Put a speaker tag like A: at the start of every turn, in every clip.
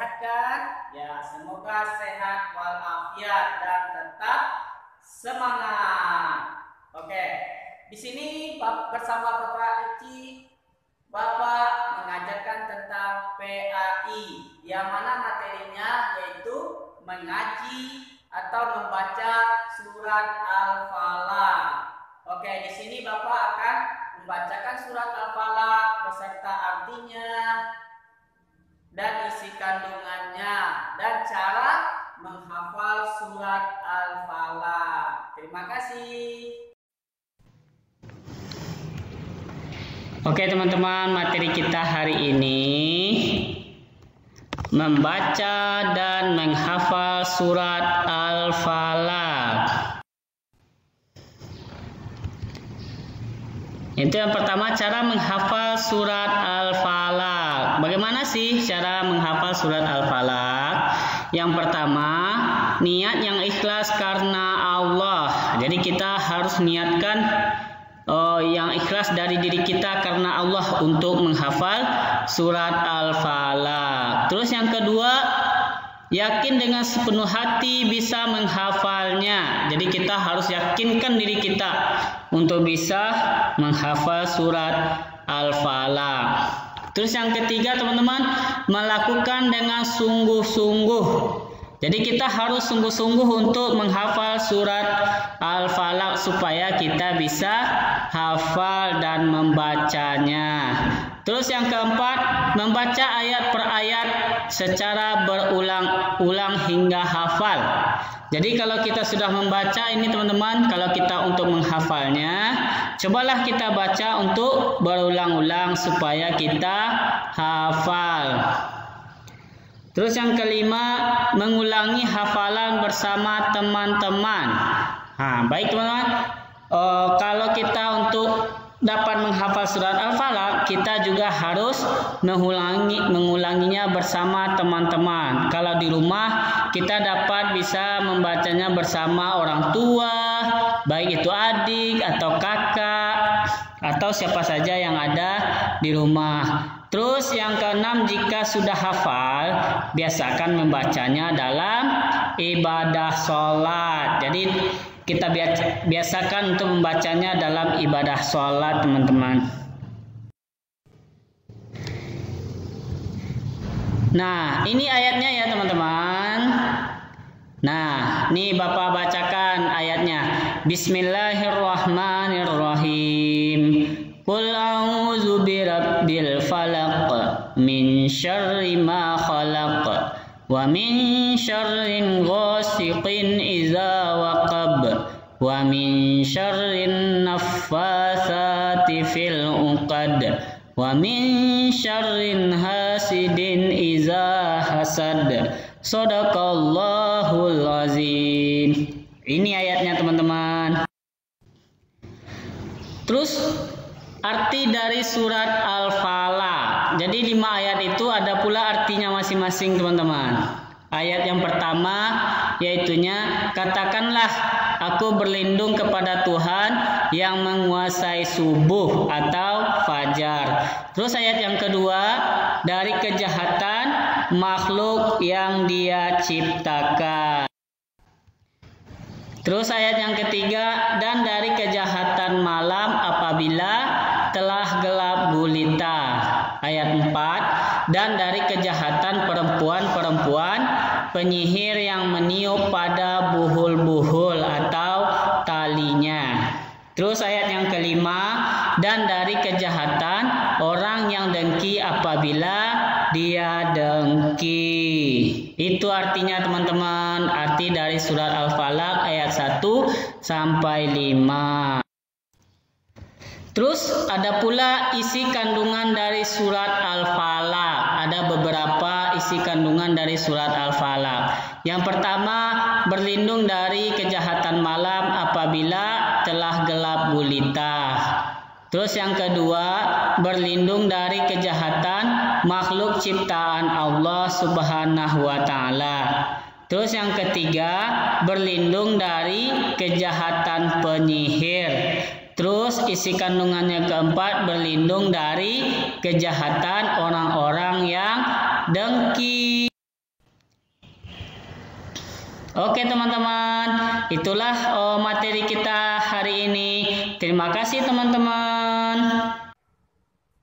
A: sehat kan? Ya, semoga sehat walafiat dan tetap semangat. Oke, di sini bersama Bapak Eci, Bapak mengajarkan tentang PAI, yang mana materinya yaitu mengaji atau membaca surat Al-Falaq. Oke, di sini Bapak akan membacakan surat Al-Falaq beserta artinya dan isi kandungannya dan cara menghafal surat Al-Falaq. Terima kasih.
B: Oke teman-teman, materi kita hari ini membaca dan menghafal surat Al-Falaq. Itu yang pertama, cara menghafal surat Al-Falaq. Bagaimana sih cara menghafal surat Al-Falaq? Yang pertama, niat yang ikhlas karena Allah. Jadi kita harus niatkan yang ikhlas dari diri kita karena Allah untuk menghafal surat Al-Falaq. Terus yang kedua, yakin dengan sepenuh hati bisa menghafalnya. Jadi kita harus yakinkan diri kita untuk bisa menghafal surat Al-Falaq. Terus yang ketiga teman-teman, melakukan dengan sungguh-sungguh. Jadi kita harus sungguh-sungguh untuk menghafal surat Al-Falaq supaya kita bisa hafal dan membacanya. Terus yang keempat, membaca ayat per ayat secara berulang-ulang hingga hafal. Jadi kalau kita sudah membaca ini teman-teman, kalau kita untuk menghafalnya, cobalah kita baca untuk berulang-ulang supaya kita hafal. Terus yang kelima, mengulangi hafalan bersama teman-teman. Baik teman-teman, kalau kita untuk dapat menghafal surat Al-Falaq, kita juga harus mengulanginya bersama teman-teman. Kalau di rumah, kita dapat bisa membacanya bersama orang tua, baik itu adik atau kakak, atau siapa saja yang ada di rumah. Terus yang keenam, jika sudah hafal, biasakan membacanya dalam ibadah sholat. Jadi kita biasakan untuk membacanya dalam ibadah sholat teman-teman. Nah, ini ayatnya ya teman-teman. Nah, ini Bapak bacakan ayatnya. Bismillahirrahmanirrahim. Qul a'udzu birabbil falaq min syarri ma khalaq wa min syarri ghasiqin idza waqab wa min syarri naffatsati fil 'uqad wa min syarri hasidin idza hasad. Shadaqallahul azim. Ini ayatnya teman-teman. Terus arti dari surat Al-Falaq. Jadi 5 ayat itu ada pula artinya masing-masing teman-teman. Ayat yang pertama yaitunya, katakanlah aku berlindung kepada Tuhan yang menguasai subuh atau fajar. Terus ayat yang kedua, dari kejahatan makhluk yang Dia ciptakan. Terus ayat yang ketiga, dan dari kejahatan malam apabila telah gelap gulita. Ayat 4, dan dari kejahatan perempuan-perempuan penyihir yang meniup pada buhul-buhul atau talinya. Terus ayat yang kelima, dan dari kejahatan orang yang dengki apabila dia dengki. Itu artinya teman-teman, arti dari surat Al-Falaq ayat 1 sampai 5. Terus ada pula isi kandungan dari surat Al-Falaq. Ada beberapa isi kandungan dari surat Al-Falaq. Yang pertama, berlindung dari kejahatan malam apabila telah gelap gulita. Terus yang kedua, berlindung dari kejahatan makhluk ciptaan Allah Subhanahu wa taala. Terus yang ketiga, berlindung dari kejahatan penyihir. Terus isi kandungannya keempat, berlindung dari kejahatan orang-orang yang dengki. Oke teman-teman, itulah materi kita hari ini. Terima kasih teman-teman.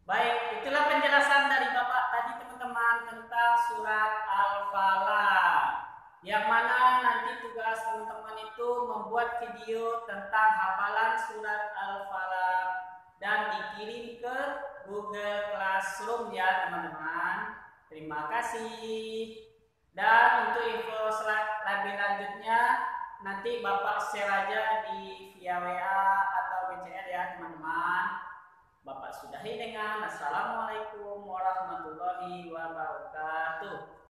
A: Baik, itulah penjelasan dari Bapak tadi teman-teman tentang surat Al-Falaq. Yang mana nanti tugas teman-teman itu membuat video tentang hafalan surat Al-Falaq dan dikirim ke Google Classroom ya teman-teman. Terima kasih. Dan untuk info lebih lanjutnya nanti Bapak share aja di via WA atau BCR ya teman-teman. Bapak sudahi dengan Assalamualaikum warahmatullahi wabarakatuh.